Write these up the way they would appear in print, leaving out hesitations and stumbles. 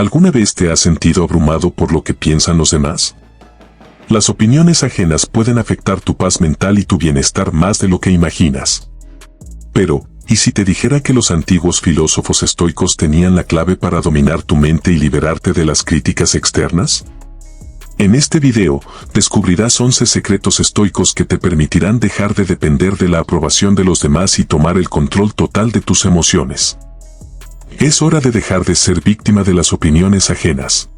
¿Alguna vez te has sentido abrumado por lo que piensan los demás? Las opiniones ajenas pueden afectar tu paz mental y tu bienestar más de lo que imaginas. Pero, ¿y si te dijera que los antiguos filósofos estoicos tenían la clave para dominar tu mente y liberarte de las críticas externas? En este video, descubrirás 11 secretos estoicos que te permitirán dejar de depender de la aprobación de los demás y tomar el control total de tus emociones. Es hora de dejar de ser víctima de las opiniones ajenas.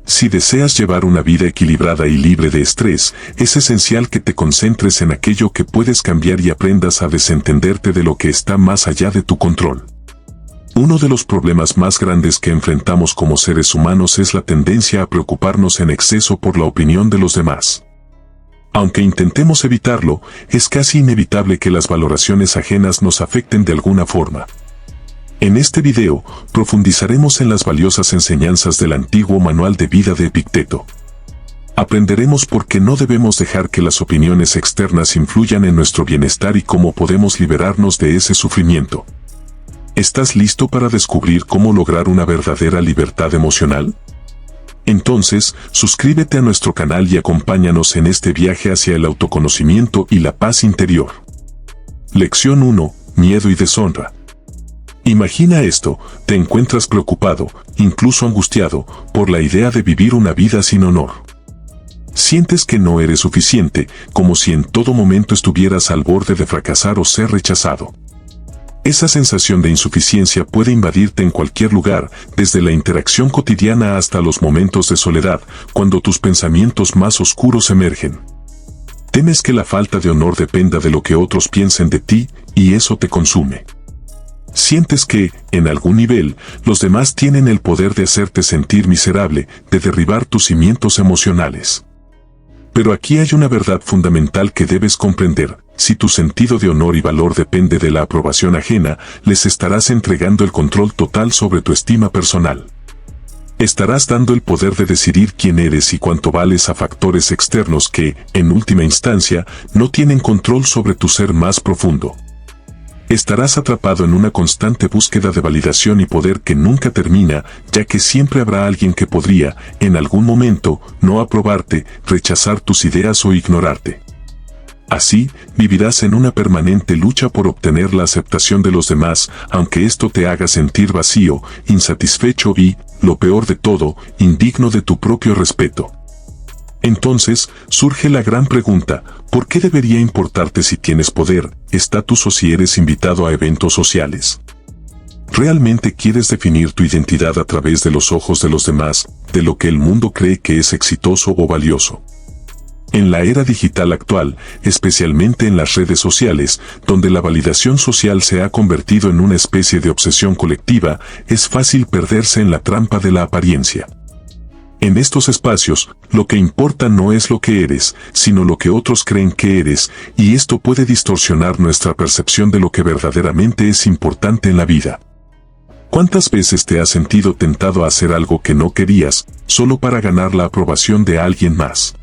Si deseas llevar una vida equilibrada y libre de estrés, es esencial que te concentres en aquello que puedes cambiar y aprendas a desentenderte de lo que está más allá de tu control. Uno de los problemas más grandes que enfrentamos como seres humanos es la tendencia a preocuparnos en exceso por la opinión de los demás. Aunque intentemos evitarlo, es casi inevitable que las valoraciones ajenas nos afecten de alguna forma. En este video, profundizaremos en las valiosas enseñanzas del antiguo manual de vida de Epicteto. Aprenderemos por qué no debemos dejar que las opiniones externas influyan en nuestro bienestar y cómo podemos liberarnos de ese sufrimiento. ¿Estás listo para descubrir cómo lograr una verdadera libertad emocional? Entonces, suscríbete a nuestro canal y acompáñanos en este viaje hacia el autoconocimiento y la paz interior. Lección 1. Miedo y deshonra. Imagina esto, te encuentras preocupado, incluso angustiado, por la idea de vivir una vida sin honor. Sientes que no eres suficiente, como si en todo momento estuvieras al borde de fracasar o ser rechazado. Esa sensación de insuficiencia puede invadirte en cualquier lugar, desde la interacción cotidiana hasta los momentos de soledad, cuando tus pensamientos más oscuros emergen. Temes que la falta de honor dependa de lo que otros piensen de ti, y eso te consume. Sientes que, en algún nivel, los demás tienen el poder de hacerte sentir miserable, de derribar tus cimientos emocionales. Pero aquí hay una verdad fundamental que debes comprender: si tu sentido de honor y valor depende de la aprobación ajena, les estarás entregando el control total sobre tu estima personal. Estarás dando el poder de decidir quién eres y cuánto vales a factores externos que, en última instancia, no tienen control sobre tu ser más profundo. Estarás atrapado en una constante búsqueda de validación y poder que nunca termina, ya que siempre habrá alguien que podría, en algún momento, no aprobarte, rechazar tus ideas o ignorarte. Así, vivirás en una permanente lucha por obtener la aceptación de los demás, aunque esto te haga sentir vacío, insatisfecho y, lo peor de todo, indigno de tu propio respeto. Entonces, surge la gran pregunta: ¿por qué debería importarte si tienes poder, estatus o si eres invitado a eventos sociales? ¿Realmente quieres definir tu identidad a través de los ojos de los demás, de lo que el mundo cree que es exitoso o valioso? En la era digital actual, especialmente en las redes sociales, donde la validación social se ha convertido en una especie de obsesión colectiva, es fácil perderse en la trampa de la apariencia. En estos espacios, lo que importa no es lo que eres, sino lo que otros creen que eres, y esto puede distorsionar nuestra percepción de lo que verdaderamente es importante en la vida. ¿Cuántas veces te has sentido tentado a hacer algo que no querías, solo para ganar la aprobación de alguien más?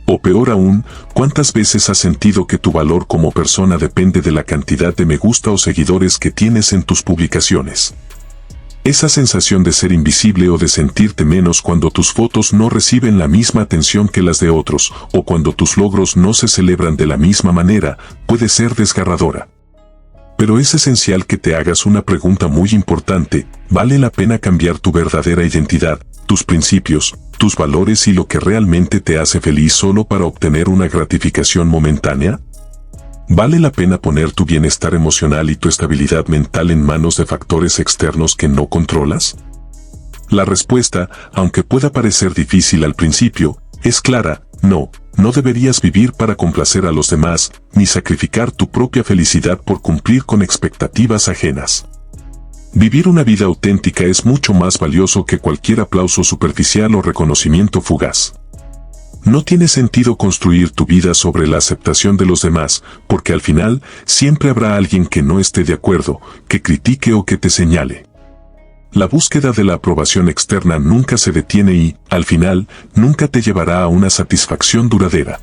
O peor aún, ¿cuántas veces has sentido que tu valor como persona depende de la cantidad de me gusta o seguidores que tienes en tus publicaciones? Esa sensación de ser invisible o de sentirte menos cuando tus fotos no reciben la misma atención que las de otros, o cuando tus logros no se celebran de la misma manera, puede ser desgarradora. Pero es esencial que te hagas una pregunta muy importante: ¿vale la pena cambiar tu verdadera identidad, tus principios, tus valores y lo que realmente te hace feliz solo para obtener una gratificación momentánea? ¿Vale la pena poner tu bienestar emocional y tu estabilidad mental en manos de factores externos que no controlas? La respuesta, aunque pueda parecer difícil al principio, es clara: no deberías vivir para complacer a los demás, ni sacrificar tu propia felicidad por cumplir con expectativas ajenas. Vivir una vida auténtica es mucho más valioso que cualquier aplauso superficial o reconocimiento fugaz. No tiene sentido construir tu vida sobre la aceptación de los demás, porque al final, siempre habrá alguien que no esté de acuerdo, que critique o que te señale. La búsqueda de la aprobación externa nunca se detiene y, al final, nunca te llevará a una satisfacción duradera.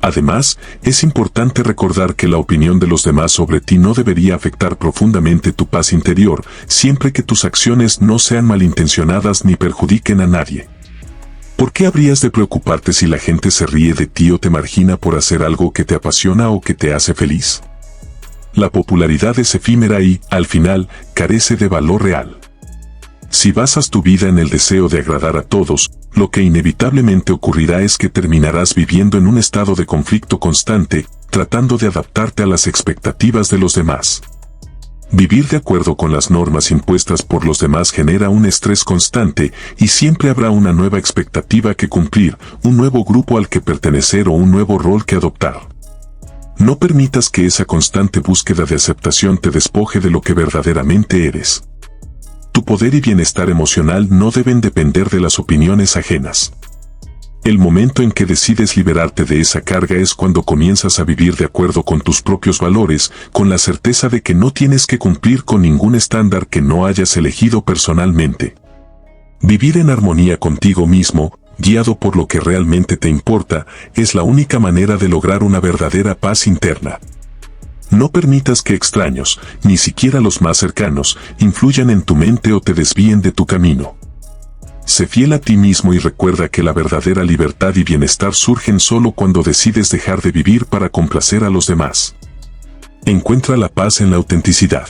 Además, es importante recordar que la opinión de los demás sobre ti no debería afectar profundamente tu paz interior, siempre que tus acciones no sean malintencionadas ni perjudiquen a nadie. ¿Por qué habrías de preocuparte si la gente se ríe de ti o te margina por hacer algo que te apasiona o que te hace feliz? La popularidad es efímera y, al final, carece de valor real. Si basas tu vida en el deseo de agradar a todos, lo que inevitablemente ocurrirá es que terminarás viviendo en un estado de conflicto constante, tratando de adaptarte a las expectativas de los demás. Vivir de acuerdo con las normas impuestas por los demás genera un estrés constante y siempre habrá una nueva expectativa que cumplir, un nuevo grupo al que pertenecer o un nuevo rol que adoptar. No permitas que esa constante búsqueda de aceptación te despoje de lo que verdaderamente eres. Tu poder y bienestar emocional no deben depender de las opiniones ajenas. El momento en que decides liberarte de esa carga es cuando comienzas a vivir de acuerdo con tus propios valores, con la certeza de que no tienes que cumplir con ningún estándar que no hayas elegido personalmente. Vivir en armonía contigo mismo, guiado por lo que realmente te importa, es la única manera de lograr una verdadera paz interna. No permitas que extraños, ni siquiera los más cercanos, influyan en tu mente o te desvíen de tu camino. Sé fiel a ti mismo y recuerda que la verdadera libertad y bienestar surgen solo cuando decides dejar de vivir para complacer a los demás. Encuentra la paz en la autenticidad.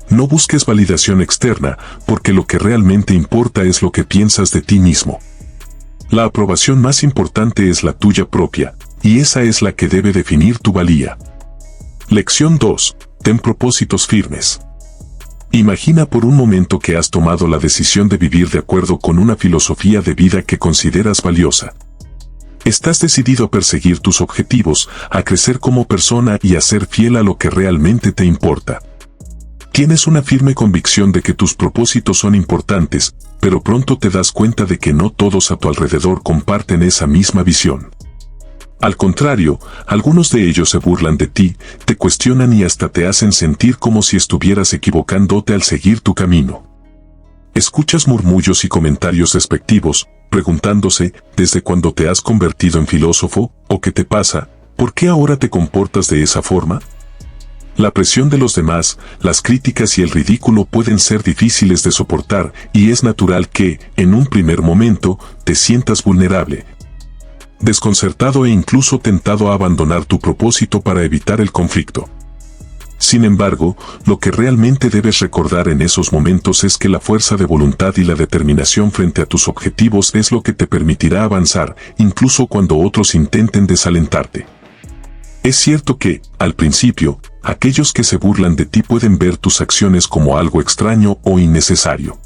No busques validación externa, porque lo que realmente importa es lo que piensas de ti mismo. La aprobación más importante es la tuya propia, y esa es la que debe definir tu valía. Lección 2. Ten propósitos firmes. Imagina por un momento que has tomado la decisión de vivir de acuerdo con una filosofía de vida que consideras valiosa. Estás decidido a perseguir tus objetivos, a crecer como persona y a ser fiel a lo que realmente te importa. Tienes una firme convicción de que tus propósitos son importantes, pero pronto te das cuenta de que no todos a tu alrededor comparten esa misma visión. Al contrario, algunos de ellos se burlan de ti, te cuestionan y hasta te hacen sentir como si estuvieras equivocándote al seguir tu camino. Escuchas murmullos y comentarios despectivos, preguntándose, ¿desde cuándo te has convertido en filósofo? ¿O qué te pasa? ¿Por qué ahora te comportas de esa forma? La presión de los demás, las críticas y el ridículo pueden ser difíciles de soportar y es natural que, en un primer momento, te sientas vulnerable, desconcertado e incluso tentado a abandonar tu propósito para evitar el conflicto. Sin embargo, lo que realmente debes recordar en esos momentos es que la fuerza de voluntad y la determinación frente a tus objetivos es lo que te permitirá avanzar, incluso cuando otros intenten desalentarte. Es cierto que, al principio, aquellos que se burlan de ti pueden ver tus acciones como algo extraño o innecesario.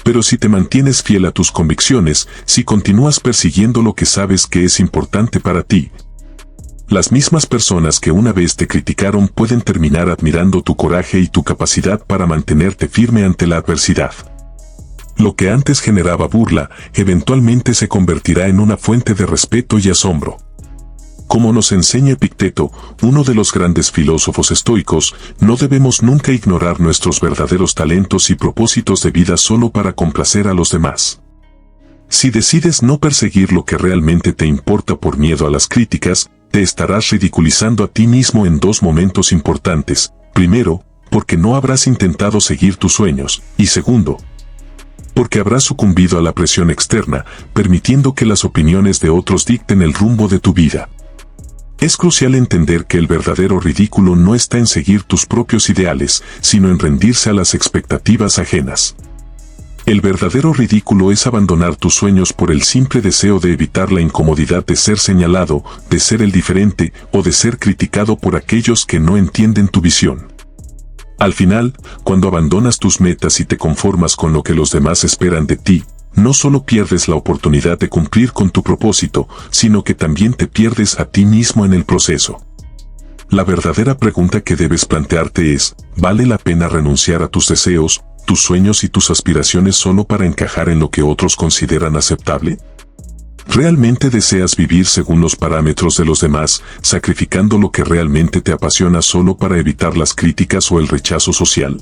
Pero si te mantienes fiel a tus convicciones, si continúas persiguiendo lo que sabes que es importante para ti, las mismas personas que una vez te criticaron pueden terminar admirando tu coraje y tu capacidad para mantenerte firme ante la adversidad. Lo que antes generaba burla, eventualmente se convertirá en una fuente de respeto y asombro. Como nos enseña Epicteto, uno de los grandes filósofos estoicos, no debemos nunca ignorar nuestros verdaderos talentos y propósitos de vida solo para complacer a los demás. Si decides no perseguir lo que realmente te importa por miedo a las críticas, te estarás ridiculizando a ti mismo en dos momentos importantes. Primero, porque no habrás intentado seguir tus sueños, y segundo, porque habrás sucumbido a la presión externa, permitiendo que las opiniones de otros dicten el rumbo de tu vida. Es crucial entender que el verdadero ridículo no está en seguir tus propios ideales, sino en rendirse a las expectativas ajenas. El verdadero ridículo es abandonar tus sueños por el simple deseo de evitar la incomodidad de ser señalado, de ser el diferente o de ser criticado por aquellos que no entienden tu visión. Al final, cuando abandonas tus metas y te conformas con lo que los demás esperan de ti, no solo pierdes la oportunidad de cumplir con tu propósito, sino que también te pierdes a ti mismo en el proceso. La verdadera pregunta que debes plantearte es, ¿vale la pena renunciar a tus deseos, tus sueños y tus aspiraciones solo para encajar en lo que otros consideran aceptable? ¿Realmente deseas vivir según los parámetros de los demás, sacrificando lo que realmente te apasiona solo para evitar las críticas o el rechazo social?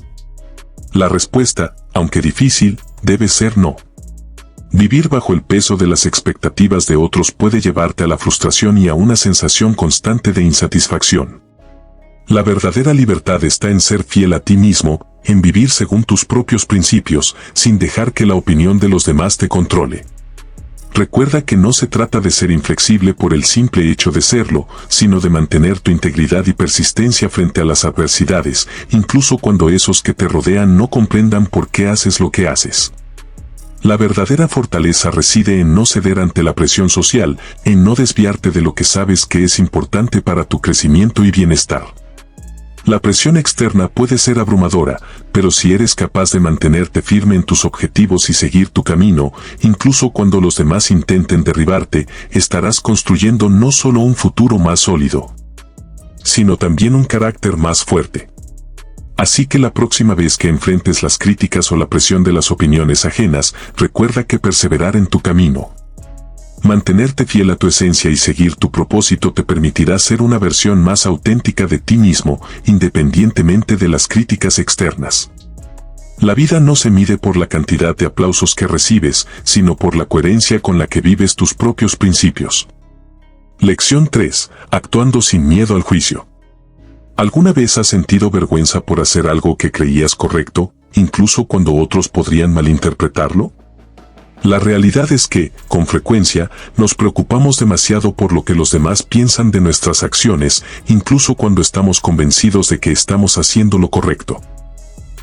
La respuesta, aunque difícil, debe ser no. Vivir bajo el peso de las expectativas de otros puede llevarte a la frustración y a una sensación constante de insatisfacción. La verdadera libertad está en ser fiel a ti mismo, en vivir según tus propios principios, sin dejar que la opinión de los demás te controle. Recuerda que no se trata de ser inflexible por el simple hecho de serlo, sino de mantener tu integridad y persistencia frente a las adversidades, incluso cuando esos que te rodean no comprendan por qué haces lo que haces. La verdadera fortaleza reside en no ceder ante la presión social, en no desviarte de lo que sabes que es importante para tu crecimiento y bienestar. La presión externa puede ser abrumadora, pero si eres capaz de mantenerte firme en tus objetivos y seguir tu camino, incluso cuando los demás intenten derribarte, estarás construyendo no solo un futuro más sólido, sino también un carácter más fuerte. Así que la próxima vez que enfrentes las críticas o la presión de las opiniones ajenas, recuerda que perseverar en tu camino, mantenerte fiel a tu esencia y seguir tu propósito te permitirá ser una versión más auténtica de ti mismo, independientemente de las críticas externas. La vida no se mide por la cantidad de aplausos que recibes, sino por la coherencia con la que vives tus propios principios. Lección 3. Actuando sin miedo al juicio. ¿Alguna vez has sentido vergüenza por hacer algo que creías correcto, incluso cuando otros podrían malinterpretarlo? La realidad es que, con frecuencia, nos preocupamos demasiado por lo que los demás piensan de nuestras acciones, incluso cuando estamos convencidos de que estamos haciendo lo correcto.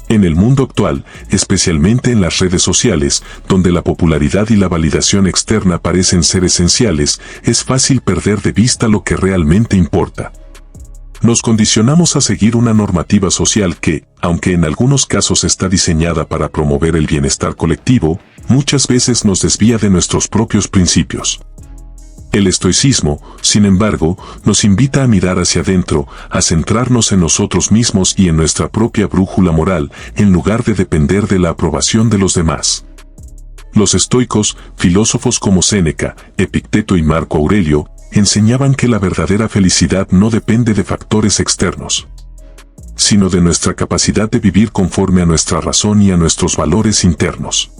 En el mundo actual, especialmente en las redes sociales, donde la popularidad y la validación externa parecen ser esenciales, es fácil perder de vista lo que realmente importa. Nos condicionamos a seguir una normativa social que, aunque en algunos casos está diseñada para promover el bienestar colectivo, muchas veces nos desvía de nuestros propios principios. El estoicismo, sin embargo, nos invita a mirar hacia adentro, a centrarnos en nosotros mismos y en nuestra propia brújula moral, en lugar de depender de la aprobación de los demás. Los estoicos, filósofos como Séneca, Epicteto y Marco Aurelio, enseñaban que la verdadera felicidad no depende de factores externos, sino de nuestra capacidad de vivir conforme a nuestra razón y a nuestros valores internos.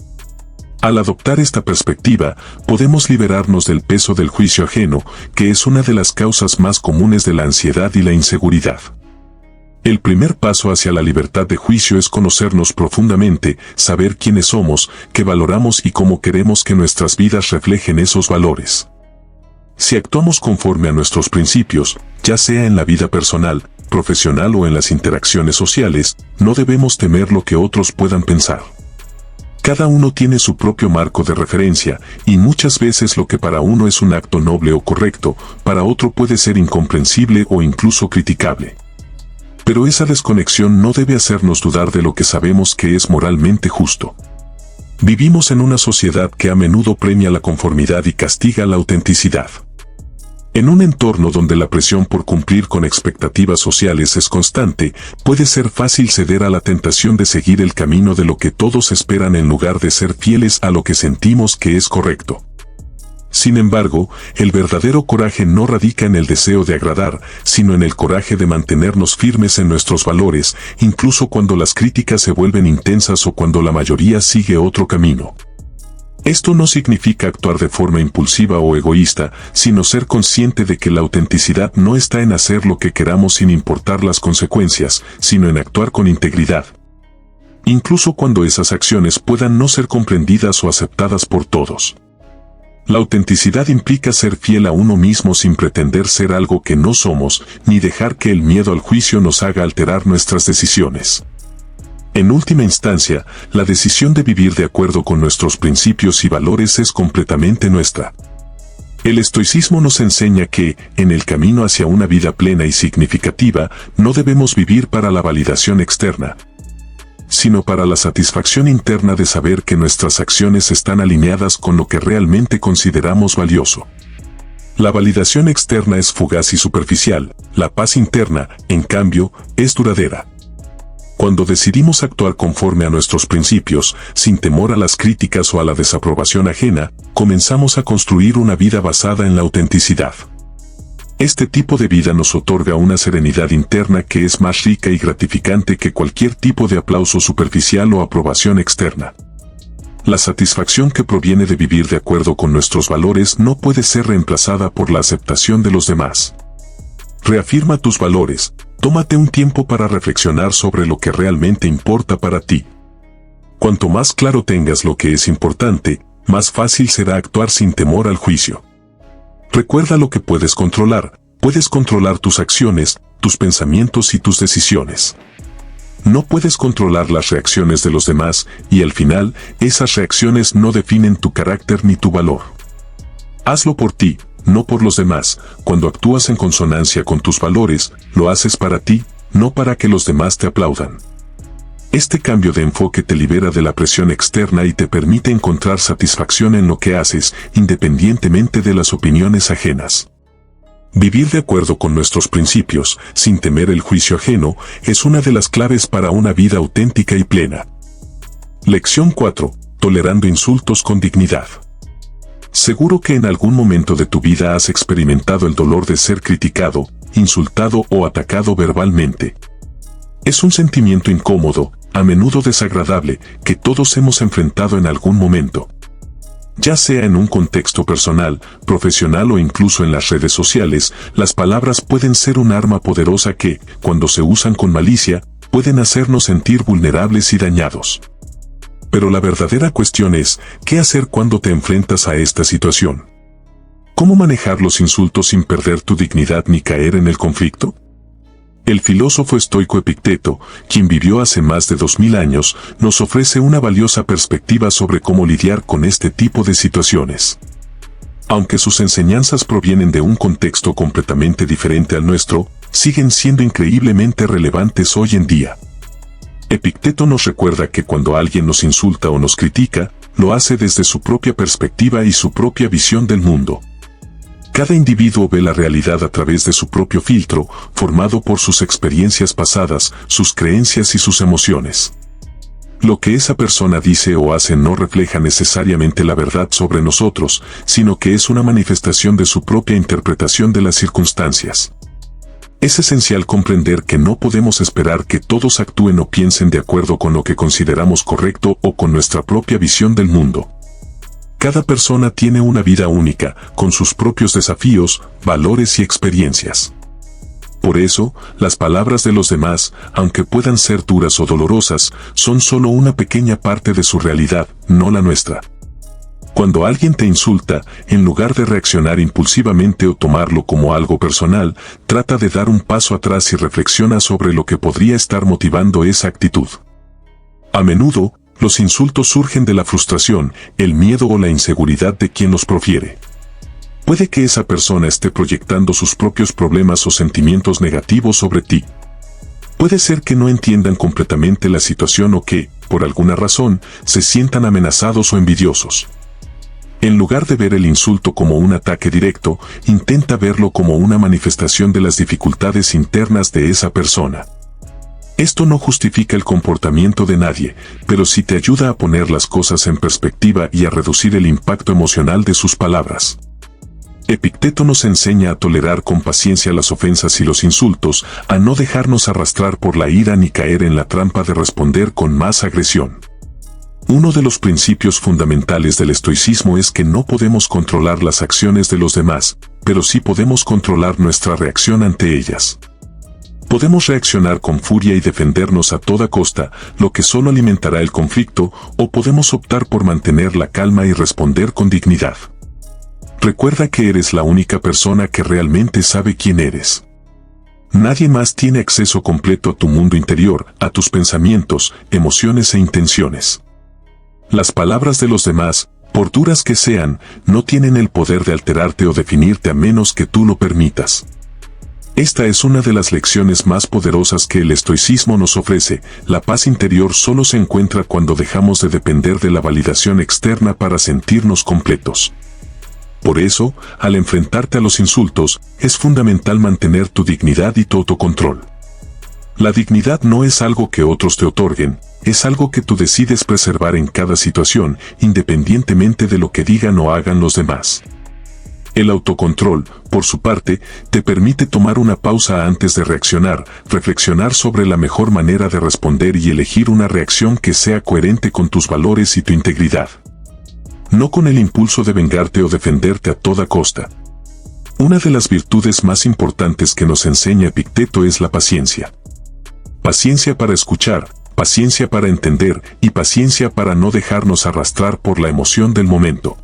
Al adoptar esta perspectiva, podemos liberarnos del peso del juicio ajeno, que es una de las causas más comunes de la ansiedad y la inseguridad. El primer paso hacia la libertad de juicio es conocernos profundamente, saber quiénes somos, qué valoramos y cómo queremos que nuestras vidas reflejen esos valores. Si actuamos conforme a nuestros principios, ya sea en la vida personal, profesional o en las interacciones sociales, no debemos temer lo que otros puedan pensar. Cada uno tiene su propio marco de referencia, y muchas veces lo que para uno es un acto noble o correcto, para otro puede ser incomprensible o incluso criticable. Pero esa desconexión no debe hacernos dudar de lo que sabemos que es moralmente justo. Vivimos en una sociedad que a menudo premia la conformidad y castiga la autenticidad. En un entorno donde la presión por cumplir con expectativas sociales es constante, puede ser fácil ceder a la tentación de seguir el camino de lo que todos esperan en lugar de ser fieles a lo que sentimos que es correcto. Sin embargo, el verdadero coraje no radica en el deseo de agradar, sino en el coraje de mantenernos firmes en nuestros valores, incluso cuando las críticas se vuelven intensas o cuando la mayoría sigue otro camino. Esto no significa actuar de forma impulsiva o egoísta, sino ser consciente de que la autenticidad no está en hacer lo que queramos sin importar las consecuencias, sino en actuar con integridad, incluso cuando esas acciones puedan no ser comprendidas o aceptadas por todos. La autenticidad implica ser fiel a uno mismo sin pretender ser algo que no somos, ni dejar que el miedo al juicio nos haga alterar nuestras decisiones. En última instancia, la decisión de vivir de acuerdo con nuestros principios y valores es completamente nuestra. El estoicismo nos enseña que, en el camino hacia una vida plena y significativa, no debemos vivir para la validación externa, sino para la satisfacción interna de saber que nuestras acciones están alineadas con lo que realmente consideramos valioso. La validación externa es fugaz y superficial, la paz interna, en cambio, es duradera. Cuando decidimos actuar conforme a nuestros principios, sin temor a las críticas o a la desaprobación ajena, comenzamos a construir una vida basada en la autenticidad. Este tipo de vida nos otorga una serenidad interna que es más rica y gratificante que cualquier tipo de aplauso superficial o aprobación externa. La satisfacción que proviene de vivir de acuerdo con nuestros valores no puede ser reemplazada por la aceptación de los demás. Reafirma tus valores, tómate un tiempo para reflexionar sobre lo que realmente importa para ti. Cuanto más claro tengas lo que es importante, más fácil será actuar sin temor al juicio. Recuerda lo que puedes controlar tus acciones, tus pensamientos y tus decisiones. No puedes controlar las reacciones de los demás y al final, esas reacciones no definen tu carácter ni tu valor. Hazlo por ti, no por los demás. Cuando actúas en consonancia con tus valores, lo haces para ti, no para que los demás te aplaudan. Este cambio de enfoque te libera de la presión externa y te permite encontrar satisfacción en lo que haces, independientemente de las opiniones ajenas. Vivir de acuerdo con nuestros principios, sin temer el juicio ajeno, es una de las claves para una vida auténtica y plena. Lección 4. Tolerando insultos con dignidad. Seguro que en algún momento de tu vida has experimentado el dolor de ser criticado, insultado o atacado verbalmente. Es un sentimiento incómodo, a menudo desagradable, que todos hemos enfrentado en algún momento. Ya sea en un contexto personal, profesional o incluso en las redes sociales, las palabras pueden ser un arma poderosa que, cuando se usan con malicia, pueden hacernos sentir vulnerables y dañados. Pero la verdadera cuestión es, ¿qué hacer cuando te enfrentas a esta situación? ¿Cómo manejar los insultos sin perder tu dignidad ni caer en el conflicto? El filósofo estoico Epicteto, quien vivió hace más de 2000 años, nos ofrece una valiosa perspectiva sobre cómo lidiar con este tipo de situaciones. Aunque sus enseñanzas provienen de un contexto completamente diferente al nuestro, siguen siendo increíblemente relevantes hoy en día. Epicteto nos recuerda que cuando alguien nos insulta o nos critica, lo hace desde su propia perspectiva y su propia visión del mundo. Cada individuo ve la realidad a través de su propio filtro, formado por sus experiencias pasadas, sus creencias y sus emociones. Lo que esa persona dice o hace no refleja necesariamente la verdad sobre nosotros, sino que es una manifestación de su propia interpretación de las circunstancias. Es esencial comprender que no podemos esperar que todos actúen o piensen de acuerdo con lo que consideramos correcto o con nuestra propia visión del mundo. Cada persona tiene una vida única, con sus propios desafíos, valores y experiencias. Por eso, las palabras de los demás, aunque puedan ser duras o dolorosas, son solo una pequeña parte de su realidad, no la nuestra. Cuando alguien te insulta, en lugar de reaccionar impulsivamente o tomarlo como algo personal, trata de dar un paso atrás y reflexiona sobre lo que podría estar motivando esa actitud. A menudo, los insultos surgen de la frustración, el miedo o la inseguridad de quien los profiere. Puede que esa persona esté proyectando sus propios problemas o sentimientos negativos sobre ti. Puede ser que no entiendan completamente la situación o que, por alguna razón, se sientan amenazados o envidiosos. En lugar de ver el insulto como un ataque directo, intenta verlo como una manifestación de las dificultades internas de esa persona. Esto no justifica el comportamiento de nadie, pero sí te ayuda a poner las cosas en perspectiva y a reducir el impacto emocional de sus palabras. Epicteto nos enseña a tolerar con paciencia las ofensas y los insultos, a no dejarnos arrastrar por la ira ni caer en la trampa de responder con más agresión. Uno de los principios fundamentales del estoicismo es que no podemos controlar las acciones de los demás, pero sí podemos controlar nuestra reacción ante ellas. Podemos reaccionar con furia y defendernos a toda costa, lo que solo alimentará el conflicto, o podemos optar por mantener la calma y responder con dignidad. Recuerda que eres la única persona que realmente sabe quién eres. Nadie más tiene acceso completo a tu mundo interior, a tus pensamientos, emociones e intenciones. Las palabras de los demás, por duras que sean, no tienen el poder de alterarte o definirte a menos que tú lo permitas. Esta es una de las lecciones más poderosas que el estoicismo nos ofrece. La paz interior solo se encuentra cuando dejamos de depender de la validación externa para sentirnos completos. Por eso, al enfrentarte a los insultos, es fundamental mantener tu dignidad y tu autocontrol. La dignidad no es algo que otros te otorguen, es algo que tú decides preservar en cada situación, independientemente de lo que digan o hagan los demás. El autocontrol, por su parte, te permite tomar una pausa antes de reaccionar, reflexionar sobre la mejor manera de responder y elegir una reacción que sea coherente con tus valores y tu integridad. No con el impulso de vengarte o defenderte a toda costa. Una de las virtudes más importantes que nos enseña Epicteto es la paciencia. Paciencia para escuchar, paciencia para entender y paciencia para no dejarnos arrastrar por la emoción del momento.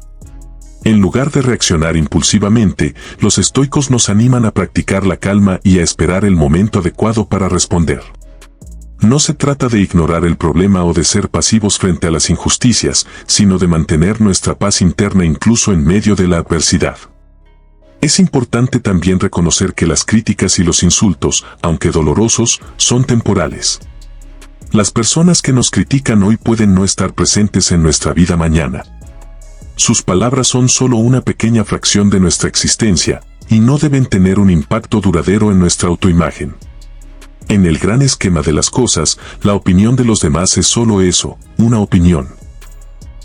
En lugar de reaccionar impulsivamente, los estoicos nos animan a practicar la calma y a esperar el momento adecuado para responder. No se trata de ignorar el problema o de ser pasivos frente a las injusticias, sino de mantener nuestra paz interna incluso en medio de la adversidad. Es importante también reconocer que las críticas y los insultos, aunque dolorosos, son temporales. Las personas que nos critican hoy pueden no estar presentes en nuestra vida mañana. Sus palabras son solo una pequeña fracción de nuestra existencia, y no deben tener un impacto duradero en nuestra autoimagen. En el gran esquema de las cosas, la opinión de los demás es solo eso, una opinión.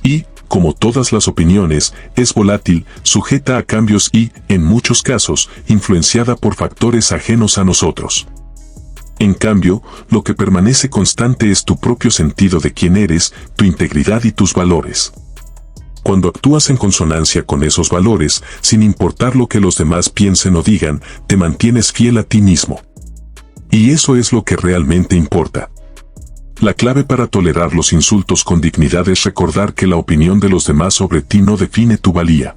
Y, como todas las opiniones, es volátil, sujeta a cambios y, en muchos casos, influenciada por factores ajenos a nosotros. En cambio, lo que permanece constante es tu propio sentido de quién eres, tu integridad y tus valores. Cuando actúas en consonancia con esos valores, sin importar lo que los demás piensen o digan, te mantienes fiel a ti mismo. Y eso es lo que realmente importa. La clave para tolerar los insultos con dignidad es recordar que la opinión de los demás sobre ti no define tu valía.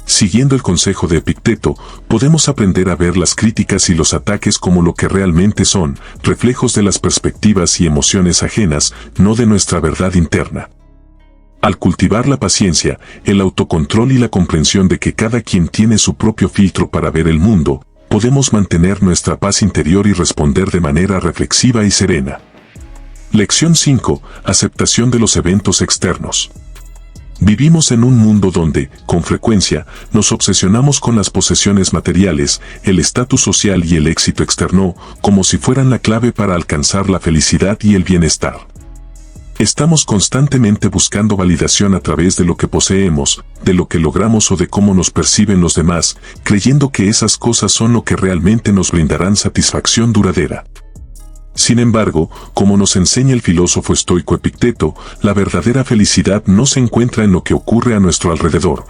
Siguiendo el consejo de Epicteto, podemos aprender a ver las críticas y los ataques como lo que realmente son, reflejos de las perspectivas y emociones ajenas, no de nuestra verdad interna. Al cultivar la paciencia, el autocontrol y la comprensión de que cada quien tiene su propio filtro para ver el mundo, podemos mantener nuestra paz interior y responder de manera reflexiva y serena. Lección 5. Aceptación de los eventos externos. Vivimos en un mundo donde, con frecuencia, nos obsesionamos con las posesiones materiales, el estatus social y el éxito externo, como si fueran la clave para alcanzar la felicidad y el bienestar. Estamos constantemente buscando validación a través de lo que poseemos, de lo que logramos o de cómo nos perciben los demás, creyendo que esas cosas son lo que realmente nos brindarán satisfacción duradera. Sin embargo, como nos enseña el filósofo estoico Epicteto, la verdadera felicidad no se encuentra en lo que ocurre a nuestro alrededor,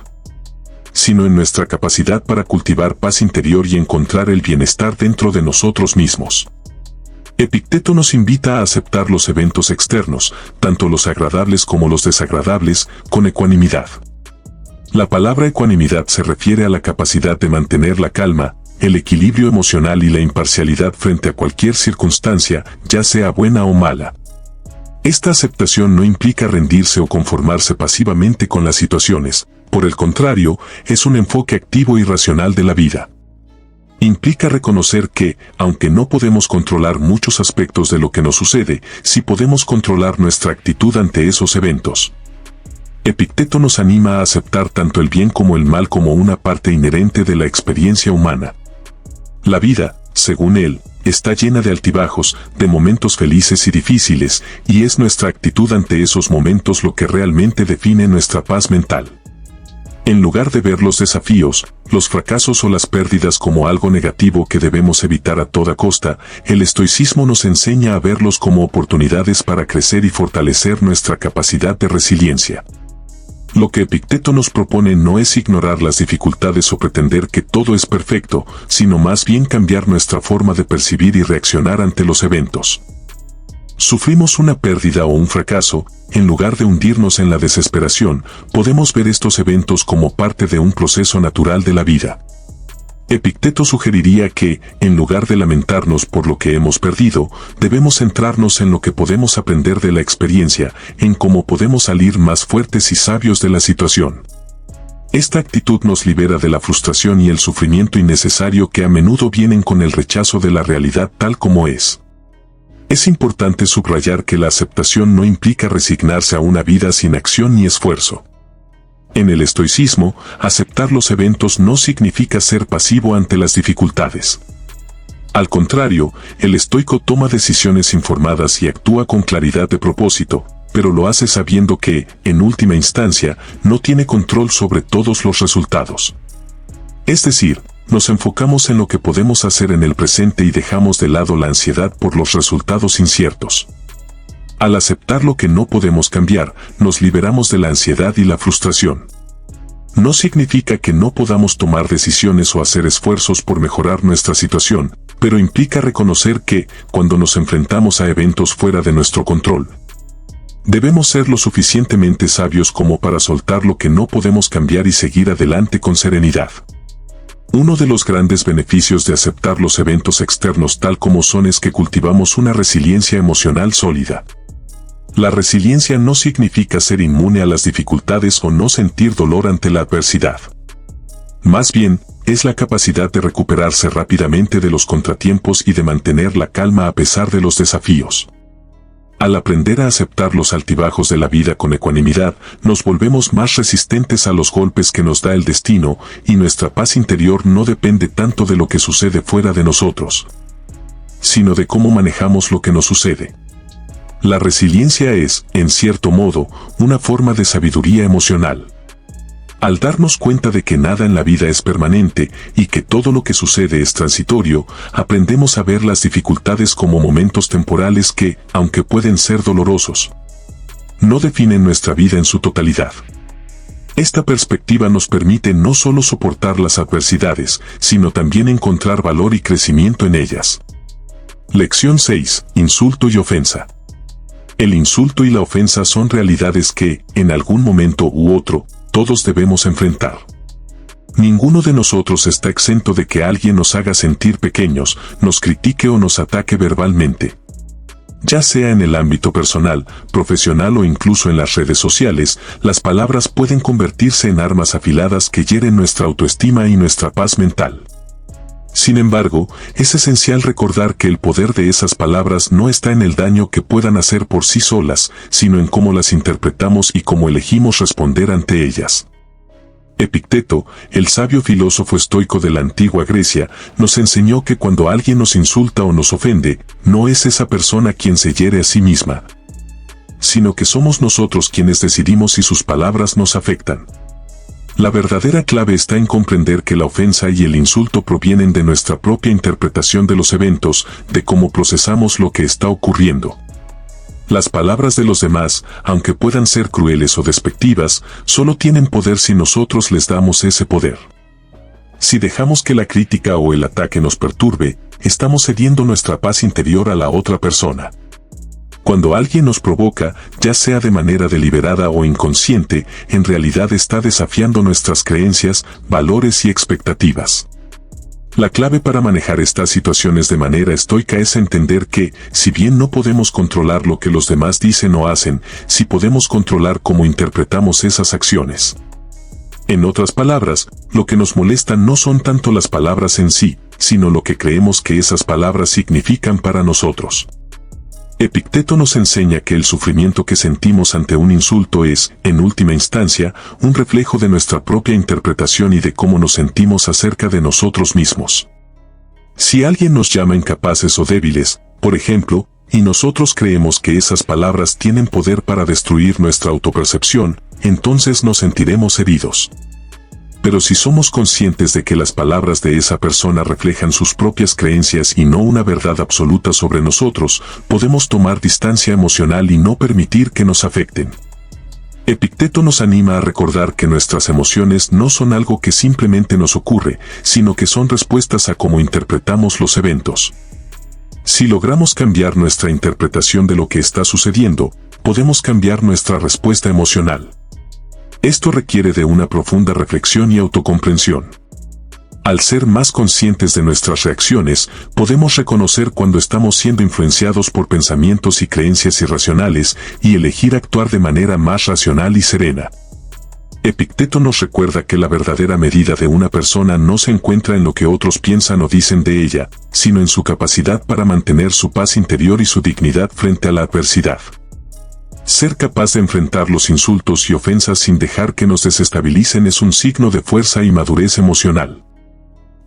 sino en nuestra capacidad para cultivar paz interior y encontrar el bienestar dentro de nosotros mismos. Epicteto nos invita a aceptar los eventos externos, tanto los agradables como los desagradables, con ecuanimidad. La palabra ecuanimidad se refiere a la capacidad de mantener la calma, el equilibrio emocional y la imparcialidad frente a cualquier circunstancia, ya sea buena o mala. Esta aceptación no implica rendirse o conformarse pasivamente con las situaciones, por el contrario, es un enfoque activo y racional de la vida. Implica reconocer que, aunque no podemos controlar muchos aspectos de lo que nos sucede, sí podemos controlar nuestra actitud ante esos eventos. Epicteto nos anima a aceptar tanto el bien como el mal como una parte inherente de la experiencia humana. La vida, según él, está llena de altibajos, de momentos felices y difíciles, y es nuestra actitud ante esos momentos lo que realmente define nuestra paz mental. En lugar de ver los desafíos, los fracasos o las pérdidas como algo negativo que debemos evitar a toda costa, el estoicismo nos enseña a verlos como oportunidades para crecer y fortalecer nuestra capacidad de resiliencia. Lo que Epicteto nos propone no es ignorar las dificultades o pretender que todo es perfecto, sino más bien cambiar nuestra forma de percibir y reaccionar ante los eventos. Sufrimos una pérdida o un fracaso, en lugar de hundirnos en la desesperación, podemos ver estos eventos como parte de un proceso natural de la vida. Epicteto sugeriría que, en lugar de lamentarnos por lo que hemos perdido, debemos centrarnos en lo que podemos aprender de la experiencia, en cómo podemos salir más fuertes y sabios de la situación. Esta actitud nos libera de la frustración y el sufrimiento innecesario que a menudo vienen con el rechazo de la realidad tal como es. Es importante subrayar que la aceptación no implica resignarse a una vida sin acción ni esfuerzo. En el estoicismo, aceptar los eventos no significa ser pasivo ante las dificultades. Al contrario, el estoico toma decisiones informadas y actúa con claridad de propósito, pero lo hace sabiendo que, en última instancia, no tiene control sobre todos los resultados. Es decir, nos enfocamos en lo que podemos hacer en el presente y dejamos de lado la ansiedad por los resultados inciertos. Al aceptar lo que no podemos cambiar, nos liberamos de la ansiedad y la frustración. No significa que no podamos tomar decisiones o hacer esfuerzos por mejorar nuestra situación, pero implica reconocer que, cuando nos enfrentamos a eventos fuera de nuestro control, debemos ser lo suficientemente sabios como para soltar lo que no podemos cambiar y seguir adelante con serenidad. Uno de los grandes beneficios de aceptar los eventos externos tal como son es que cultivamos una resiliencia emocional sólida. La resiliencia no significa ser inmune a las dificultades o no sentir dolor ante la adversidad. Más bien, es la capacidad de recuperarse rápidamente de los contratiempos y de mantener la calma a pesar de los desafíos. Al aprender a aceptar los altibajos de la vida con ecuanimidad, nos volvemos más resistentes a los golpes que nos da el destino, y nuestra paz interior no depende tanto de lo que sucede fuera de nosotros, sino de cómo manejamos lo que nos sucede. La resiliencia es, en cierto modo, una forma de sabiduría emocional. Al darnos cuenta de que nada en la vida es permanente y que todo lo que sucede es transitorio, aprendemos a ver las dificultades como momentos temporales que, aunque pueden ser dolorosos, no definen nuestra vida en su totalidad. Esta perspectiva nos permite no solo soportar las adversidades, sino también encontrar valor y crecimiento en ellas. Lección 6. Insulto y ofensa. El insulto y la ofensa son realidades que, en algún momento u otro, todos debemos enfrentar. Ninguno de nosotros está exento de que alguien nos haga sentir pequeños, nos critique o nos ataque verbalmente. Ya sea en el ámbito personal, profesional o incluso en las redes sociales, las palabras pueden convertirse en armas afiladas que hieren nuestra autoestima y nuestra paz mental. Sin embargo, es esencial recordar que el poder de esas palabras no está en el daño que puedan hacer por sí solas, sino en cómo las interpretamos y cómo elegimos responder ante ellas. Epicteto, el sabio filósofo estoico de la antigua Grecia, nos enseñó que cuando alguien nos insulta o nos ofende, no es esa persona quien se hiere a sí misma, sino que somos nosotros quienes decidimos si sus palabras nos afectan. La verdadera clave está en comprender que la ofensa y el insulto provienen de nuestra propia interpretación de los eventos, de cómo procesamos lo que está ocurriendo. Las palabras de los demás, aunque puedan ser crueles o despectivas, solo tienen poder si nosotros les damos ese poder. Si dejamos que la crítica o el ataque nos perturbe, estamos cediendo nuestra paz interior a la otra persona. Cuando alguien nos provoca, ya sea de manera deliberada o inconsciente, en realidad está desafiando nuestras creencias, valores y expectativas. La clave para manejar estas situaciones de manera estoica es entender que, si bien no podemos controlar lo que los demás dicen o hacen, sí podemos controlar cómo interpretamos esas acciones. En otras palabras, lo que nos molesta no son tanto las palabras en sí, sino lo que creemos que esas palabras significan para nosotros. Epicteto nos enseña que el sufrimiento que sentimos ante un insulto es, en última instancia, un reflejo de nuestra propia interpretación y de cómo nos sentimos acerca de nosotros mismos. Si alguien nos llama incapaces o débiles, por ejemplo, y nosotros creemos que esas palabras tienen poder para destruir nuestra autopercepción, entonces nos sentiremos heridos. Pero si somos conscientes de que las palabras de esa persona reflejan sus propias creencias y no una verdad absoluta sobre nosotros, podemos tomar distancia emocional y no permitir que nos afecten. Epicteto nos anima a recordar que nuestras emociones no son algo que simplemente nos ocurre, sino que son respuestas a cómo interpretamos los eventos. Si logramos cambiar nuestra interpretación de lo que está sucediendo, podemos cambiar nuestra respuesta emocional. Esto requiere de una profunda reflexión y autocomprensión. Al ser más conscientes de nuestras reacciones, podemos reconocer cuando estamos siendo influenciados por pensamientos y creencias irracionales y elegir actuar de manera más racional y serena. Epicteto nos recuerda que la verdadera medida de una persona no se encuentra en lo que otros piensan o dicen de ella, sino en su capacidad para mantener su paz interior y su dignidad frente a la adversidad. Ser capaz de enfrentar los insultos y ofensas sin dejar que nos desestabilicen es un signo de fuerza y madurez emocional.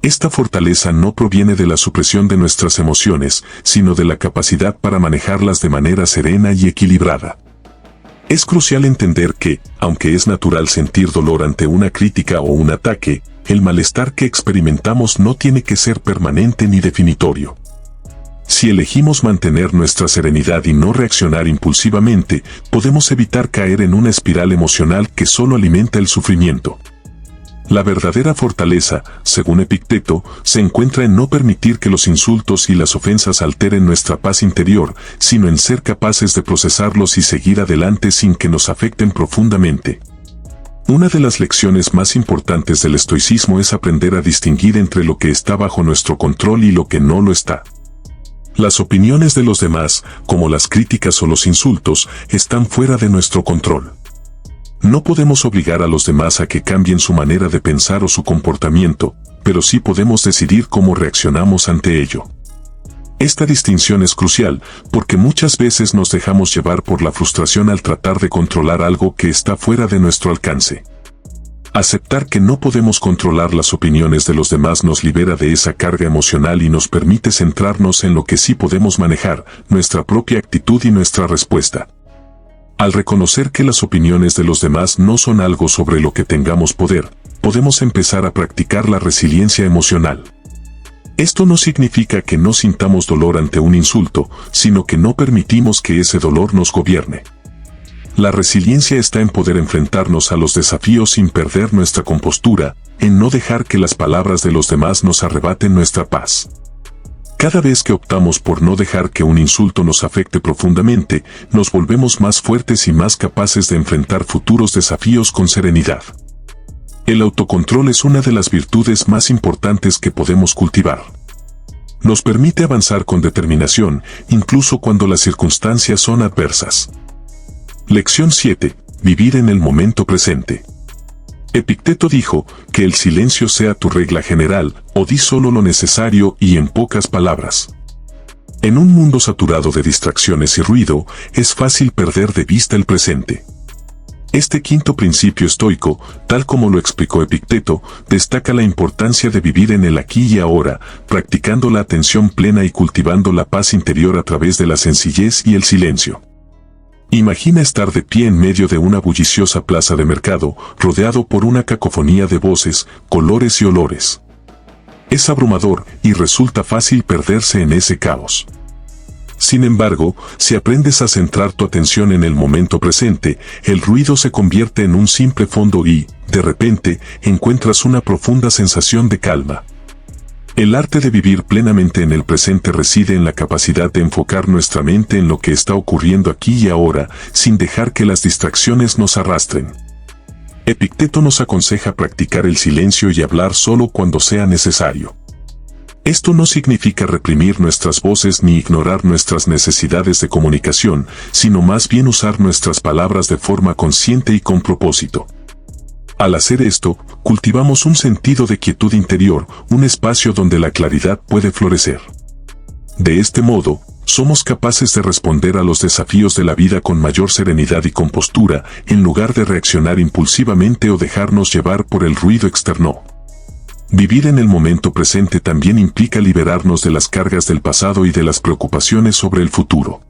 Esta fortaleza no proviene de la supresión de nuestras emociones, sino de la capacidad para manejarlas de manera serena y equilibrada. Es crucial entender que, aunque es natural sentir dolor ante una crítica o un ataque, el malestar que experimentamos no tiene que ser permanente ni definitorio. Si elegimos mantener nuestra serenidad y no reaccionar impulsivamente, podemos evitar caer en una espiral emocional que solo alimenta el sufrimiento. La verdadera fortaleza, según Epicteto, se encuentra en no permitir que los insultos y las ofensas alteren nuestra paz interior, sino en ser capaces de procesarlos y seguir adelante sin que nos afecten profundamente. Una de las lecciones más importantes del estoicismo es aprender a distinguir entre lo que está bajo nuestro control y lo que no lo está. Las opiniones de los demás, como las críticas o los insultos, están fuera de nuestro control. No podemos obligar a los demás a que cambien su manera de pensar o su comportamiento, pero sí podemos decidir cómo reaccionamos ante ello. Esta distinción es crucial, porque muchas veces nos dejamos llevar por la frustración al tratar de controlar algo que está fuera de nuestro alcance. Aceptar que no podemos controlar las opiniones de los demás nos libera de esa carga emocional y nos permite centrarnos en lo que sí podemos manejar, nuestra propia actitud y nuestra respuesta. Al reconocer que las opiniones de los demás no son algo sobre lo que tengamos poder, podemos empezar a practicar la resiliencia emocional. Esto no significa que no sintamos dolor ante un insulto, sino que no permitimos que ese dolor nos gobierne. La resiliencia está en poder enfrentarnos a los desafíos sin perder nuestra compostura, en no dejar que las palabras de los demás nos arrebaten nuestra paz. Cada vez que optamos por no dejar que un insulto nos afecte profundamente, nos volvemos más fuertes y más capaces de enfrentar futuros desafíos con serenidad. El autocontrol es una de las virtudes más importantes que podemos cultivar. Nos permite avanzar con determinación, incluso cuando las circunstancias son adversas. Lección 7. Vivir en el momento presente. Epicteto dijo, que el silencio sea tu regla general, o di solo lo necesario y en pocas palabras. En un mundo saturado de distracciones y ruido, es fácil perder de vista el presente. Este quinto principio estoico, tal como lo explicó Epicteto, destaca la importancia de vivir en el aquí y ahora, practicando la atención plena y cultivando la paz interior a través de la sencillez y el silencio. Imagina estar de pie en medio de una bulliciosa plaza de mercado, rodeado por una cacofonía de voces, colores y olores. Es abrumador y resulta fácil perderse en ese caos. Sin embargo, si aprendes a centrar tu atención en el momento presente, el ruido se convierte en un simple fondo y, de repente, encuentras una profunda sensación de calma. El arte de vivir plenamente en el presente reside en la capacidad de enfocar nuestra mente en lo que está ocurriendo aquí y ahora, sin dejar que las distracciones nos arrastren. Epicteto nos aconseja practicar el silencio y hablar solo cuando sea necesario. Esto no significa reprimir nuestras voces ni ignorar nuestras necesidades de comunicación, sino más bien usar nuestras palabras de forma consciente y con propósito. Al hacer esto, cultivamos un sentido de quietud interior, un espacio donde la claridad puede florecer. De este modo, somos capaces de responder a los desafíos de la vida con mayor serenidad y compostura, en lugar de reaccionar impulsivamente o dejarnos llevar por el ruido externo. Vivir en el momento presente también implica liberarnos de las cargas del pasado y de las preocupaciones sobre el futuro.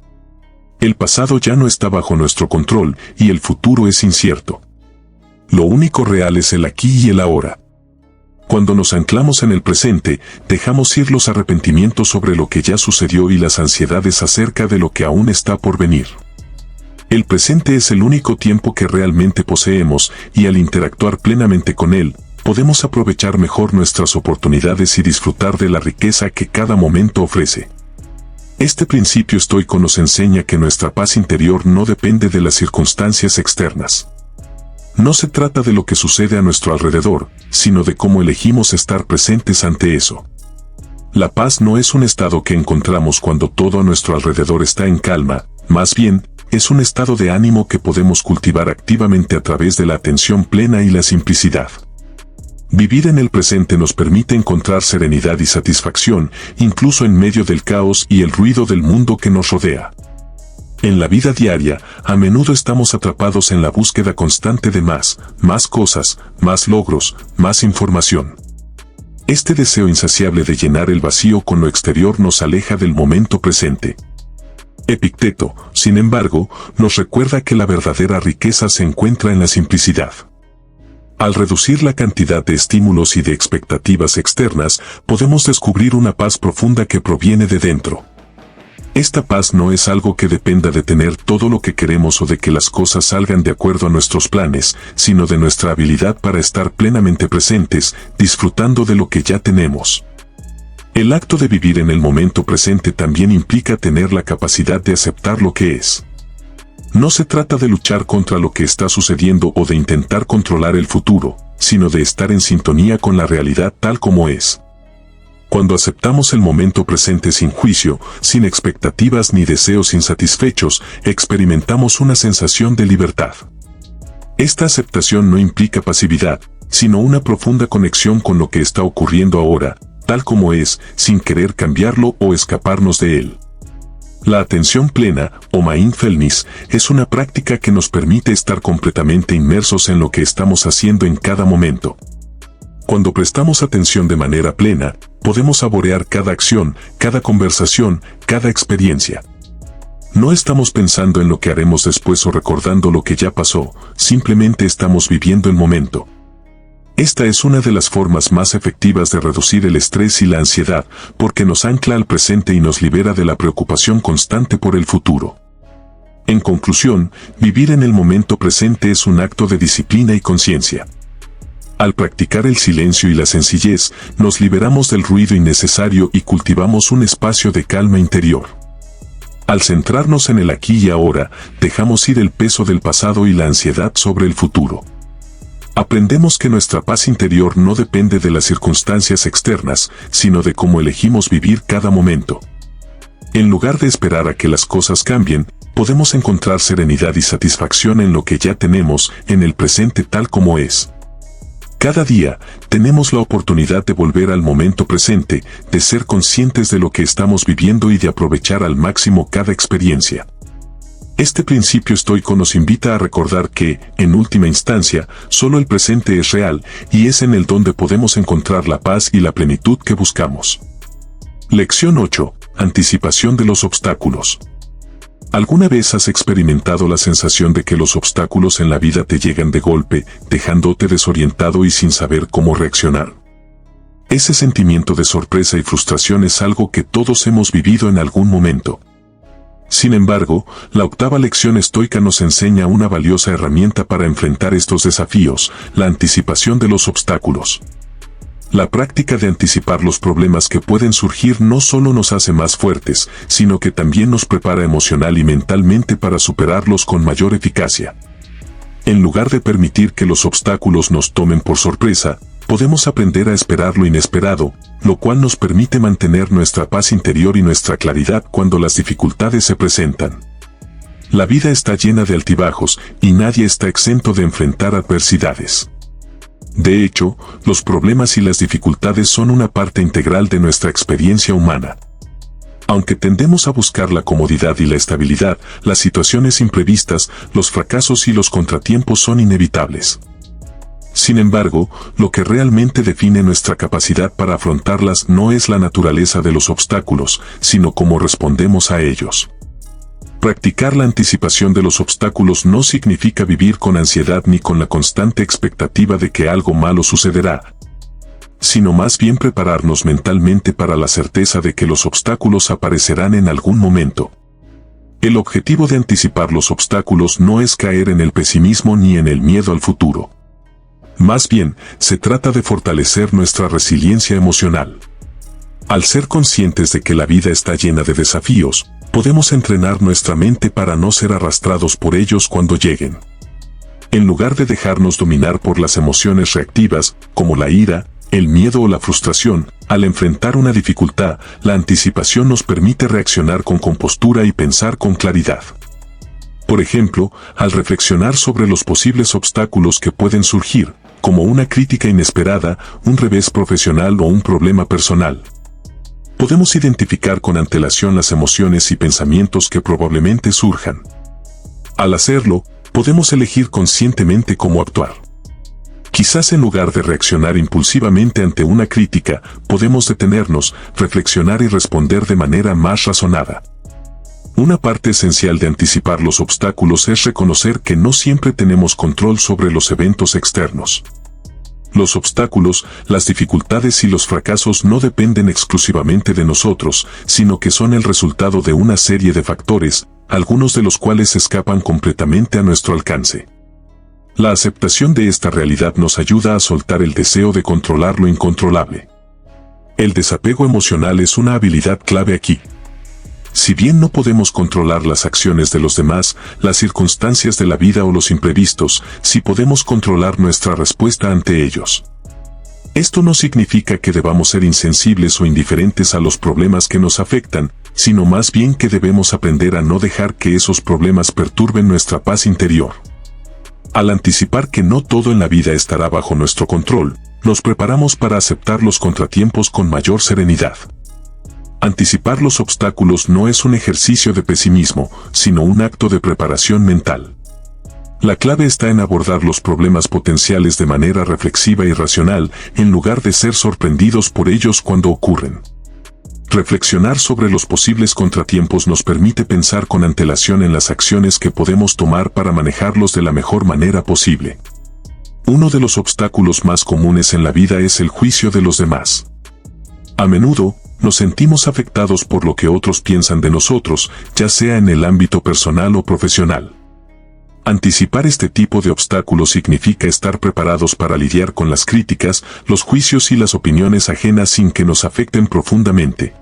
El pasado ya no está bajo nuestro control y el futuro es incierto. Lo único real es el aquí y el ahora. Cuando nos anclamos en el presente, dejamos ir los arrepentimientos sobre lo que ya sucedió y las ansiedades acerca de lo que aún está por venir. El presente es el único tiempo que realmente poseemos y al interactuar plenamente con él, podemos aprovechar mejor nuestras oportunidades y disfrutar de la riqueza que cada momento ofrece. Este principio estoico nos enseña que nuestra paz interior no depende de las circunstancias externas. No se trata de lo que sucede a nuestro alrededor, sino de cómo elegimos estar presentes ante eso. La paz no es un estado que encontramos cuando todo a nuestro alrededor está en calma, más bien, es un estado de ánimo que podemos cultivar activamente a través de la atención plena y la simplicidad. Vivir en el presente nos permite encontrar serenidad y satisfacción, incluso en medio del caos y el ruido del mundo que nos rodea. En la vida diaria, a menudo estamos atrapados en la búsqueda constante de más cosas, más logros, más información. Este deseo insaciable de llenar el vacío con lo exterior nos aleja del momento presente. Epicteto, sin embargo, nos recuerda que la verdadera riqueza se encuentra en la simplicidad. Al reducir la cantidad de estímulos y de expectativas externas, podemos descubrir una paz profunda que proviene de dentro. Esta paz no es algo que dependa de tener todo lo que queremos o de que las cosas salgan de acuerdo a nuestros planes, sino de nuestra habilidad para estar plenamente presentes, disfrutando de lo que ya tenemos. El acto de vivir en el momento presente también implica tener la capacidad de aceptar lo que es. No se trata de luchar contra lo que está sucediendo o de intentar controlar el futuro, sino de estar en sintonía con la realidad tal como es. Cuando aceptamos el momento presente sin juicio, sin expectativas ni deseos insatisfechos, experimentamos una sensación de libertad. Esta aceptación no implica pasividad, sino una profunda conexión con lo que está ocurriendo ahora, tal como es, sin querer cambiarlo o escaparnos de él. La atención plena, o mindfulness, es una práctica que nos permite estar completamente inmersos en lo que estamos haciendo en cada momento. Cuando prestamos atención de manera plena, podemos saborear cada acción, cada conversación, cada experiencia. No estamos pensando en lo que haremos después o recordando lo que ya pasó, simplemente estamos viviendo el momento. Esta es una de las formas más efectivas de reducir el estrés y la ansiedad, porque nos ancla al presente y nos libera de la preocupación constante por el futuro. En conclusión, vivir en el momento presente es un acto de disciplina y conciencia. Al practicar el silencio y la sencillez, nos liberamos del ruido innecesario y cultivamos un espacio de calma interior. Al centrarnos en el aquí y ahora, dejamos ir el peso del pasado y la ansiedad sobre el futuro. Aprendemos que nuestra paz interior no depende de las circunstancias externas, sino de cómo elegimos vivir cada momento. En lugar de esperar a que las cosas cambien, podemos encontrar serenidad y satisfacción en lo que ya tenemos, en el presente tal como es. Cada día, tenemos la oportunidad de volver al momento presente, de ser conscientes de lo que estamos viviendo y de aprovechar al máximo cada experiencia. Este principio estoico nos invita a recordar que, en última instancia, solo el presente es real, y es en él donde podemos encontrar la paz y la plenitud que buscamos. Lección 8. Anticipación de los obstáculos. ¿Alguna vez has experimentado la sensación de que los obstáculos en la vida te llegan de golpe, dejándote desorientado y sin saber cómo reaccionar? Ese sentimiento de sorpresa y frustración es algo que todos hemos vivido en algún momento. Sin embargo, la octava lección estoica nos enseña una valiosa herramienta para enfrentar estos desafíos: la anticipación de los obstáculos. La práctica de anticipar los problemas que pueden surgir no solo nos hace más fuertes, sino que también nos prepara emocional y mentalmente para superarlos con mayor eficacia. En lugar de permitir que los obstáculos nos tomen por sorpresa, podemos aprender a esperar lo inesperado, lo cual nos permite mantener nuestra paz interior y nuestra claridad cuando las dificultades se presentan. La vida está llena de altibajos, y nadie está exento de enfrentar adversidades. De hecho, los problemas y las dificultades son una parte integral de nuestra experiencia humana. Aunque tendemos a buscar la comodidad y la estabilidad, las situaciones imprevistas, los fracasos y los contratiempos son inevitables. Sin embargo, lo que realmente define nuestra capacidad para afrontarlas no es la naturaleza de los obstáculos, sino cómo respondemos a ellos. Practicar la anticipación de los obstáculos no significa vivir con ansiedad ni con la constante expectativa de que algo malo sucederá, sino más bien prepararnos mentalmente para la certeza de que los obstáculos aparecerán en algún momento. El objetivo de anticipar los obstáculos no es caer en el pesimismo ni en el miedo al futuro. Más bien, se trata de fortalecer nuestra resiliencia emocional. Al ser conscientes de que la vida está llena de desafíos, podemos entrenar nuestra mente para no ser arrastrados por ellos cuando lleguen. En lugar de dejarnos dominar por las emociones reactivas, como la ira, el miedo o la frustración, al enfrentar una dificultad, la anticipación nos permite reaccionar con compostura y pensar con claridad. Por ejemplo, al reflexionar sobre los posibles obstáculos que pueden surgir, como una crítica inesperada, un revés profesional o un problema personal, podemos identificar con antelación las emociones y pensamientos que probablemente surjan. Al hacerlo, podemos elegir conscientemente cómo actuar. Quizás en lugar de reaccionar impulsivamente ante una crítica, podemos detenernos, reflexionar y responder de manera más razonada. Una parte esencial de anticipar los obstáculos es reconocer que no siempre tenemos control sobre los eventos externos. Los obstáculos, las dificultades y los fracasos no dependen exclusivamente de nosotros, sino que son el resultado de una serie de factores, algunos de los cuales escapan completamente a nuestro alcance. La aceptación de esta realidad nos ayuda a soltar el deseo de controlar lo incontrolable. El desapego emocional es una habilidad clave aquí. Si bien no podemos controlar las acciones de los demás, las circunstancias de la vida o los imprevistos, sí podemos controlar nuestra respuesta ante ellos. Esto no significa que debamos ser insensibles o indiferentes a los problemas que nos afectan, sino más bien que debemos aprender a no dejar que esos problemas perturben nuestra paz interior. Al anticipar que no todo en la vida estará bajo nuestro control, nos preparamos para aceptar los contratiempos con mayor serenidad. Anticipar los obstáculos no es un ejercicio de pesimismo, sino un acto de preparación mental. La clave está en abordar los problemas potenciales de manera reflexiva y racional, en lugar de ser sorprendidos por ellos cuando ocurren. Reflexionar sobre los posibles contratiempos nos permite pensar con antelación en las acciones que podemos tomar para manejarlos de la mejor manera posible. Uno de los obstáculos más comunes en la vida es el juicio de los demás. A menudo, nos sentimos afectados por lo que otros piensan de nosotros, ya sea en el ámbito personal o profesional. Anticipar este tipo de obstáculos significa estar preparados para lidiar con las críticas, los juicios y las opiniones ajenas sin que nos afecten profundamente.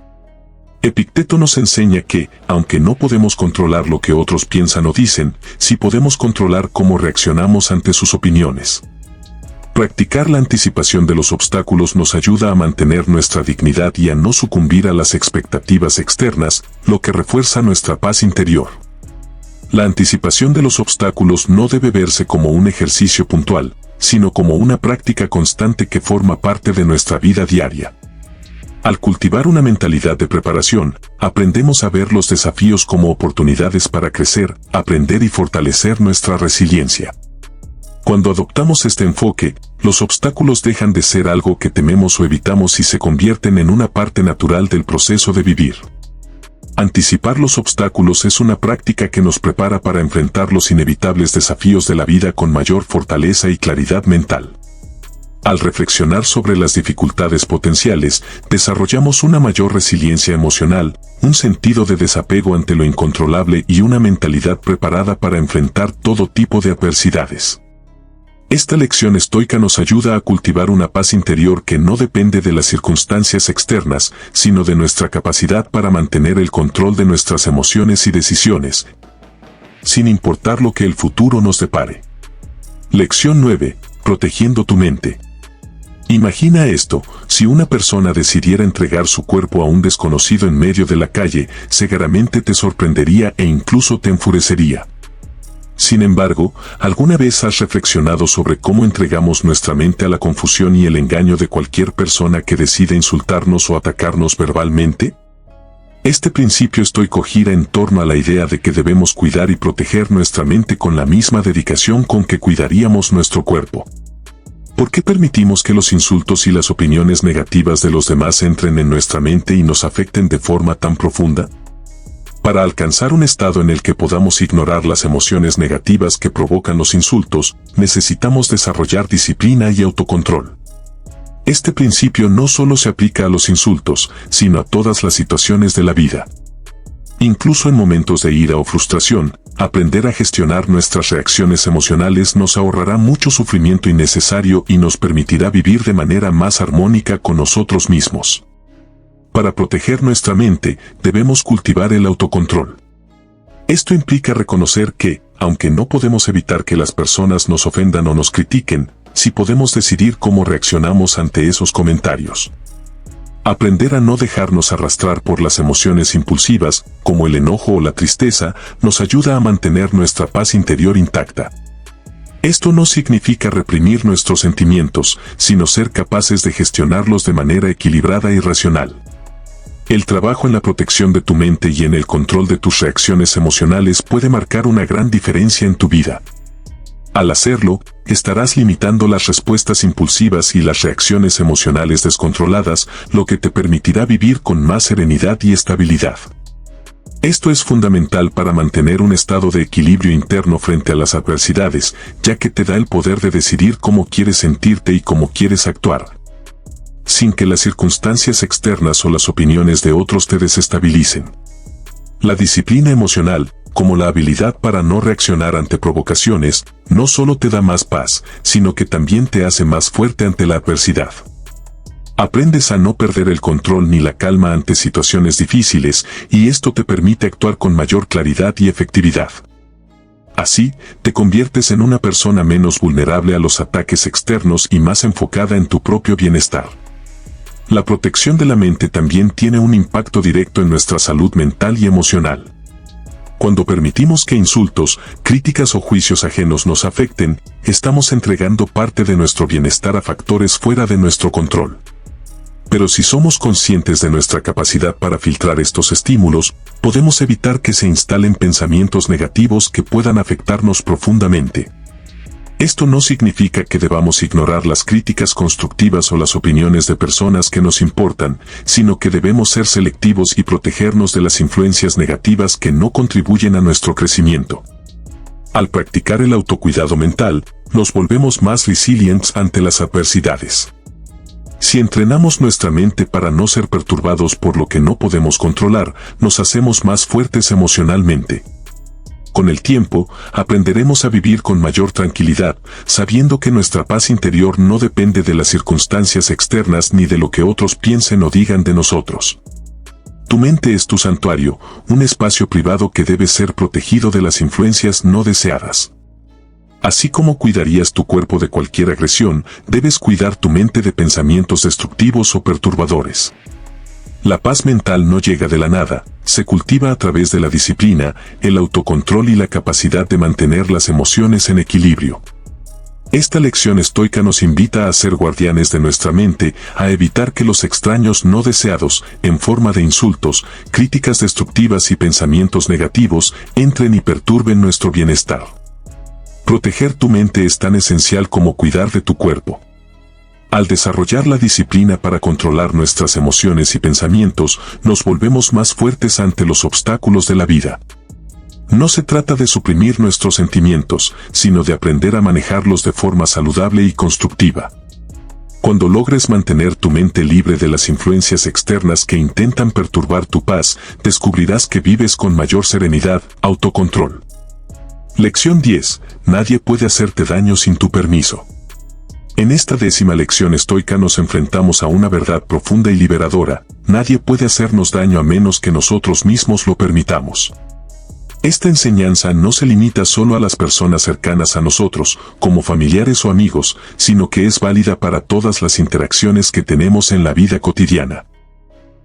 Epicteto nos enseña que, aunque no podemos controlar lo que otros piensan o dicen, sí podemos controlar cómo reaccionamos ante sus opiniones. Practicar la anticipación de los obstáculos nos ayuda a mantener nuestra dignidad y a no sucumbir a las expectativas externas, lo que refuerza nuestra paz interior. La anticipación de los obstáculos no debe verse como un ejercicio puntual, sino como una práctica constante que forma parte de nuestra vida diaria. Al cultivar una mentalidad de preparación, aprendemos a ver los desafíos como oportunidades para crecer, aprender y fortalecer nuestra resiliencia. Cuando adoptamos este enfoque, los obstáculos dejan de ser algo que tememos o evitamos y se convierten en una parte natural del proceso de vivir. Anticipar los obstáculos es una práctica que nos prepara para enfrentar los inevitables desafíos de la vida con mayor fortaleza y claridad mental. Al reflexionar sobre las dificultades potenciales, desarrollamos una mayor resiliencia emocional, un sentido de desapego ante lo incontrolable y una mentalidad preparada para enfrentar todo tipo de adversidades. Esta lección estoica nos ayuda a cultivar una paz interior que no depende de las circunstancias externas, sino de nuestra capacidad para mantener el control de nuestras emociones y decisiones, sin importar lo que el futuro nos depare. Lección 9. Protegiendo tu mente. Imagina esto: si una persona decidiera entregar su cuerpo a un desconocido en medio de la calle, seguramente te sorprendería e incluso te enfurecería. Sin embargo, ¿alguna vez has reflexionado sobre cómo entregamos nuestra mente a la confusión y el engaño de cualquier persona que decida insultarnos o atacarnos verbalmente? Este principio estoico gira en torno a la idea de que debemos cuidar y proteger nuestra mente con la misma dedicación con que cuidaríamos nuestro cuerpo. ¿Por qué permitimos que los insultos y las opiniones negativas de los demás entren en nuestra mente y nos afecten de forma tan profunda? Para alcanzar un estado en el que podamos ignorar las emociones negativas que provocan los insultos, necesitamos desarrollar disciplina y autocontrol. Este principio no solo se aplica a los insultos, sino a todas las situaciones de la vida. Incluso en momentos de ira o frustración, aprender a gestionar nuestras reacciones emocionales nos ahorrará mucho sufrimiento innecesario y nos permitirá vivir de manera más armónica con nosotros mismos. Para proteger nuestra mente, debemos cultivar el autocontrol. Esto implica reconocer que, aunque no podemos evitar que las personas nos ofendan o nos critiquen, sí podemos decidir cómo reaccionamos ante esos comentarios. Aprender a no dejarnos arrastrar por las emociones impulsivas, como el enojo o la tristeza, nos ayuda a mantener nuestra paz interior intacta. Esto no significa reprimir nuestros sentimientos, sino ser capaces de gestionarlos de manera equilibrada y racional. El trabajo en la protección de tu mente y en el control de tus reacciones emocionales puede marcar una gran diferencia en tu vida. Al hacerlo, estarás limitando las respuestas impulsivas y las reacciones emocionales descontroladas, lo que te permitirá vivir con más serenidad y estabilidad. Esto es fundamental para mantener un estado de equilibrio interno frente a las adversidades, ya que te da el poder de decidir cómo quieres sentirte y cómo quieres actuar, sin que las circunstancias externas o las opiniones de otros te desestabilicen. La disciplina emocional, como la habilidad para no reaccionar ante provocaciones, no solo te da más paz, sino que también te hace más fuerte ante la adversidad. Aprendes a no perder el control ni la calma ante situaciones difíciles, y esto te permite actuar con mayor claridad y efectividad. Así, te conviertes en una persona menos vulnerable a los ataques externos y más enfocada en tu propio bienestar. La protección de la mente también tiene un impacto directo en nuestra salud mental y emocional. Cuando permitimos que insultos, críticas o juicios ajenos nos afecten, estamos entregando parte de nuestro bienestar a factores fuera de nuestro control. Pero si somos conscientes de nuestra capacidad para filtrar estos estímulos, podemos evitar que se instalen pensamientos negativos que puedan afectarnos profundamente. Esto no significa que debamos ignorar las críticas constructivas o las opiniones de personas que nos importan, sino que debemos ser selectivos y protegernos de las influencias negativas que no contribuyen a nuestro crecimiento. Al practicar el autocuidado mental, nos volvemos más resilientes ante las adversidades. Si entrenamos nuestra mente para no ser perturbados por lo que no podemos controlar, nos hacemos más fuertes emocionalmente. Con el tiempo, aprenderemos a vivir con mayor tranquilidad, sabiendo que nuestra paz interior no depende de las circunstancias externas ni de lo que otros piensen o digan de nosotros. Tu mente es tu santuario, un espacio privado que debe ser protegido de las influencias no deseadas. Así como cuidarías tu cuerpo de cualquier agresión, debes cuidar tu mente de pensamientos destructivos o perturbadores. La paz mental no llega de la nada, se cultiva a través de la disciplina, el autocontrol y la capacidad de mantener las emociones en equilibrio. Esta lección estoica nos invita a ser guardianes de nuestra mente, a evitar que los extraños no deseados, en forma de insultos, críticas destructivas y pensamientos negativos, entren y perturben nuestro bienestar. Proteger tu mente es tan esencial como cuidar de tu cuerpo. Al desarrollar la disciplina para controlar nuestras emociones y pensamientos, nos volvemos más fuertes ante los obstáculos de la vida. No se trata de suprimir nuestros sentimientos, sino de aprender a manejarlos de forma saludable y constructiva. Cuando logres mantener tu mente libre de las influencias externas que intentan perturbar tu paz, descubrirás que vives con mayor serenidad, autocontrol. Lección 10. Nadie puede hacerte daño sin tu permiso. En esta 10ª lección estoica nos enfrentamos a una verdad profunda y liberadora: nadie puede hacernos daño a menos que nosotros mismos lo permitamos. Esta enseñanza no se limita solo a las personas cercanas a nosotros, como familiares o amigos, sino que es válida para todas las interacciones que tenemos en la vida cotidiana.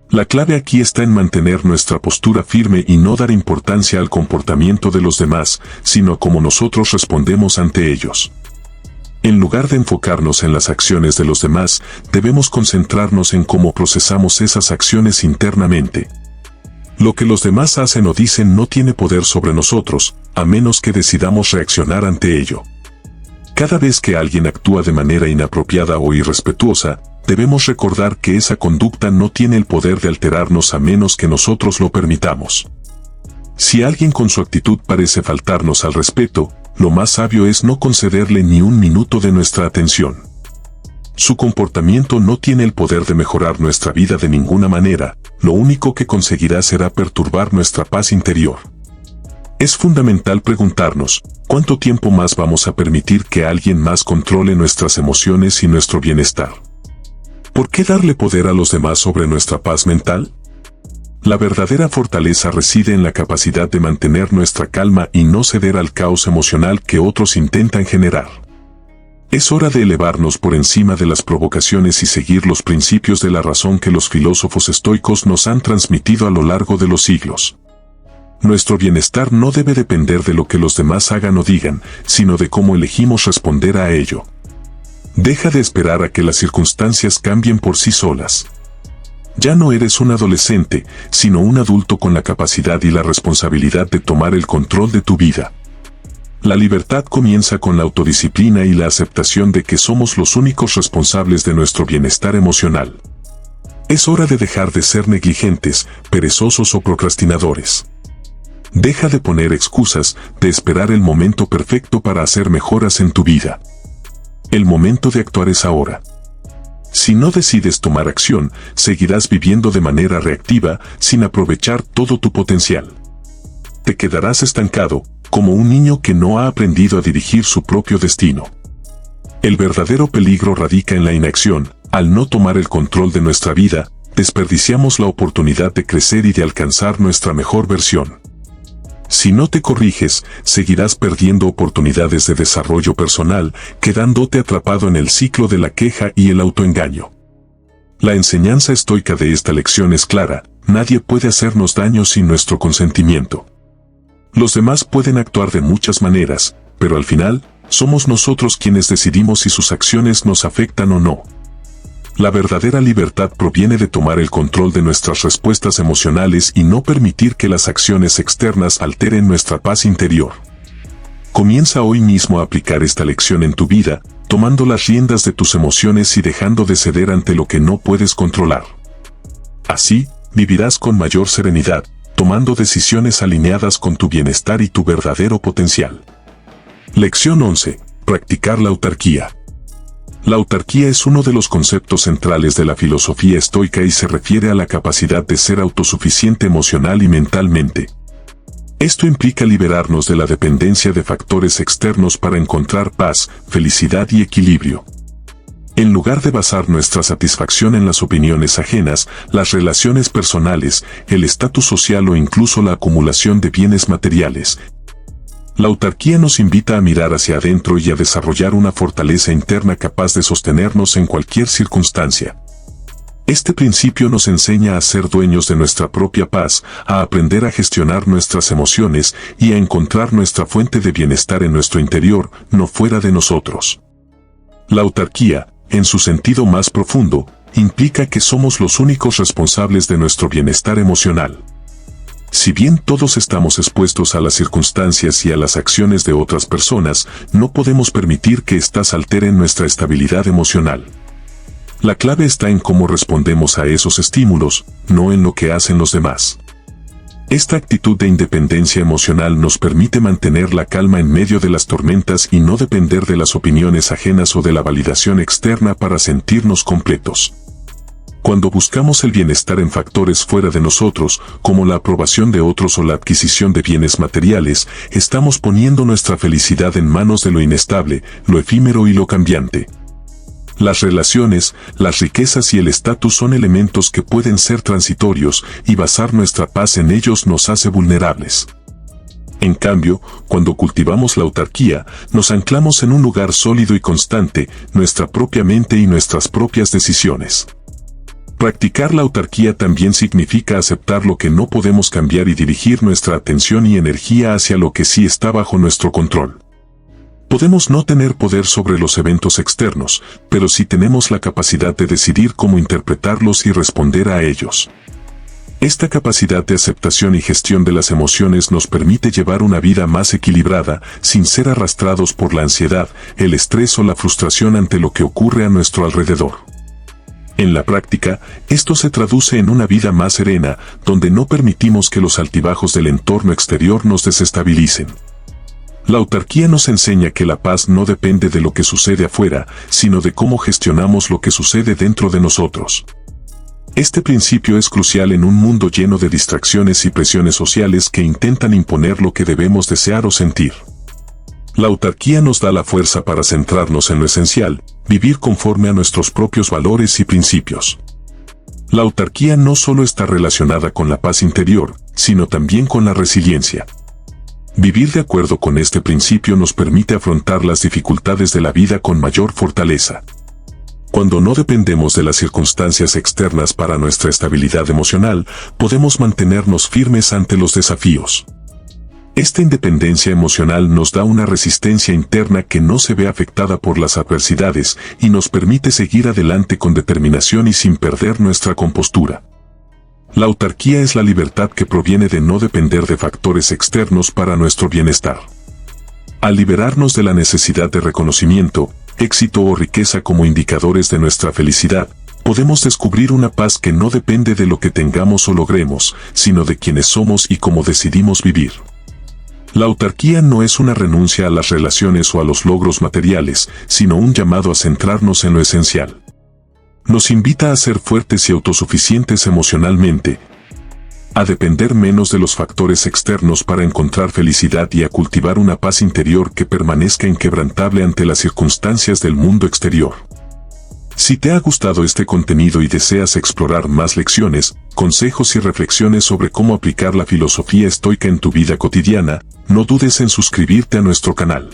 La clave aquí está en mantener nuestra postura firme y no dar importancia al comportamiento de los demás, sino a cómo nosotros respondemos ante ellos. En lugar de enfocarnos en las acciones de los demás, debemos concentrarnos en cómo procesamos esas acciones internamente. Lo que los demás hacen o dicen no tiene poder sobre nosotros, a menos que decidamos reaccionar ante ello. Cada vez que alguien actúa de manera inapropiada o irrespetuosa, debemos recordar que esa conducta no tiene el poder de alterarnos a menos que nosotros lo permitamos. Si alguien con su actitud parece faltarnos al respeto, lo más sabio es no concederle ni un minuto de nuestra atención. Su comportamiento no tiene el poder de mejorar nuestra vida de ninguna manera, lo único que conseguirá será perturbar nuestra paz interior. Es fundamental preguntarnos, ¿cuánto tiempo más vamos a permitir que alguien más controle nuestras emociones y nuestro bienestar? ¿Por qué darle poder a los demás sobre nuestra paz mental? La verdadera fortaleza reside en la capacidad de mantener nuestra calma y no ceder al caos emocional que otros intentan generar. Es hora de elevarnos por encima de las provocaciones y seguir los principios de la razón que los filósofos estoicos nos han transmitido a lo largo de los siglos. Nuestro bienestar no debe depender de lo que los demás hagan o digan, sino de cómo elegimos responder a ello. Deja de esperar a que las circunstancias cambien por sí solas. Ya no eres un adolescente, sino un adulto con la capacidad y la responsabilidad de tomar el control de tu vida. La libertad comienza con la autodisciplina y la aceptación de que somos los únicos responsables de nuestro bienestar emocional. Es hora de dejar de ser negligentes, perezosos o procrastinadores. Deja de poner excusas, de esperar el momento perfecto para hacer mejoras en tu vida. El momento de actuar es ahora. Si no decides tomar acción, seguirás viviendo de manera reactiva, sin aprovechar todo tu potencial. Te quedarás estancado, como un niño que no ha aprendido a dirigir su propio destino. El verdadero peligro radica en la inacción. Al no tomar el control de nuestra vida, desperdiciamos la oportunidad de crecer y de alcanzar nuestra mejor versión. Si no te corriges, seguirás perdiendo oportunidades de desarrollo personal, quedándote atrapado en el ciclo de la queja y el autoengaño. La enseñanza estoica de esta lección es clara: nadie puede hacernos daño sin nuestro consentimiento. Los demás pueden actuar de muchas maneras, pero al final, somos nosotros quienes decidimos si sus acciones nos afectan o no. La verdadera libertad proviene de tomar el control de nuestras respuestas emocionales y no permitir que las acciones externas alteren nuestra paz interior. Comienza hoy mismo a aplicar esta lección en tu vida, tomando las riendas de tus emociones y dejando de ceder ante lo que no puedes controlar. Así, vivirás con mayor serenidad, tomando decisiones alineadas con tu bienestar y tu verdadero potencial. Lección 11. Practicar la autarquía. La autarquía es uno de los conceptos centrales de la filosofía estoica y se refiere a la capacidad de ser autosuficiente emocional y mentalmente. Esto implica liberarnos de la dependencia de factores externos para encontrar paz, felicidad y equilibrio. En lugar de basar nuestra satisfacción en las opiniones ajenas, las relaciones personales, el estatus social o incluso la acumulación de bienes materiales, la autarquía nos invita a mirar hacia adentro y a desarrollar una fortaleza interna capaz de sostenernos en cualquier circunstancia. Este principio nos enseña a ser dueños de nuestra propia paz, a aprender a gestionar nuestras emociones y a encontrar nuestra fuente de bienestar en nuestro interior, no fuera de nosotros. La autarquía, en su sentido más profundo, implica que somos los únicos responsables de nuestro bienestar emocional. Si bien todos estamos expuestos a las circunstancias y a las acciones de otras personas, no podemos permitir que éstas alteren nuestra estabilidad emocional. La clave está en cómo respondemos a esos estímulos, no en lo que hacen los demás. Esta actitud de independencia emocional nos permite mantener la calma en medio de las tormentas y no depender de las opiniones ajenas o de la validación externa para sentirnos completos. Cuando buscamos el bienestar en factores fuera de nosotros, como la aprobación de otros o la adquisición de bienes materiales, estamos poniendo nuestra felicidad en manos de lo inestable, lo efímero y lo cambiante. Las relaciones, las riquezas y el estatus son elementos que pueden ser transitorios, y basar nuestra paz en ellos nos hace vulnerables. En cambio, cuando cultivamos la autarquía, nos anclamos en un lugar sólido y constante, nuestra propia mente y nuestras propias decisiones. Practicar la autarquía también significa aceptar lo que no podemos cambiar y dirigir nuestra atención y energía hacia lo que sí está bajo nuestro control. Podemos no tener poder sobre los eventos externos, pero sí tenemos la capacidad de decidir cómo interpretarlos y responder a ellos. Esta capacidad de aceptación y gestión de las emociones nos permite llevar una vida más equilibrada, sin ser arrastrados por la ansiedad, el estrés o la frustración ante lo que ocurre a nuestro alrededor. En la práctica, esto se traduce en una vida más serena, donde no permitimos que los altibajos del entorno exterior nos desestabilicen. La autarquía nos enseña que la paz no depende de lo que sucede afuera, sino de cómo gestionamos lo que sucede dentro de nosotros. Este principio es crucial en un mundo lleno de distracciones y presiones sociales que intentan imponer lo que debemos desear o sentir. La autarquía nos da la fuerza para centrarnos en lo esencial, vivir conforme a nuestros propios valores y principios. La autarquía no solo está relacionada con la paz interior, sino también con la resiliencia. Vivir de acuerdo con este principio nos permite afrontar las dificultades de la vida con mayor fortaleza. Cuando no dependemos de las circunstancias externas para nuestra estabilidad emocional, podemos mantenernos firmes ante los desafíos. Esta independencia emocional nos da una resistencia interna que no se ve afectada por las adversidades y nos permite seguir adelante con determinación y sin perder nuestra compostura. La autarquía es la libertad que proviene de no depender de factores externos para nuestro bienestar. Al liberarnos de la necesidad de reconocimiento, éxito o riqueza como indicadores de nuestra felicidad, podemos descubrir una paz que no depende de lo que tengamos o logremos, sino de quienes somos y cómo decidimos vivir. La autarquía no es una renuncia a las relaciones o a los logros materiales, sino un llamado a centrarnos en lo esencial. Nos invita a ser fuertes y autosuficientes emocionalmente, a depender menos de los factores externos para encontrar felicidad y a cultivar una paz interior que permanezca inquebrantable ante las circunstancias del mundo exterior. Si te ha gustado este contenido y deseas explorar más lecciones, consejos y reflexiones sobre cómo aplicar la filosofía estoica en tu vida cotidiana, no dudes en suscribirte a nuestro canal.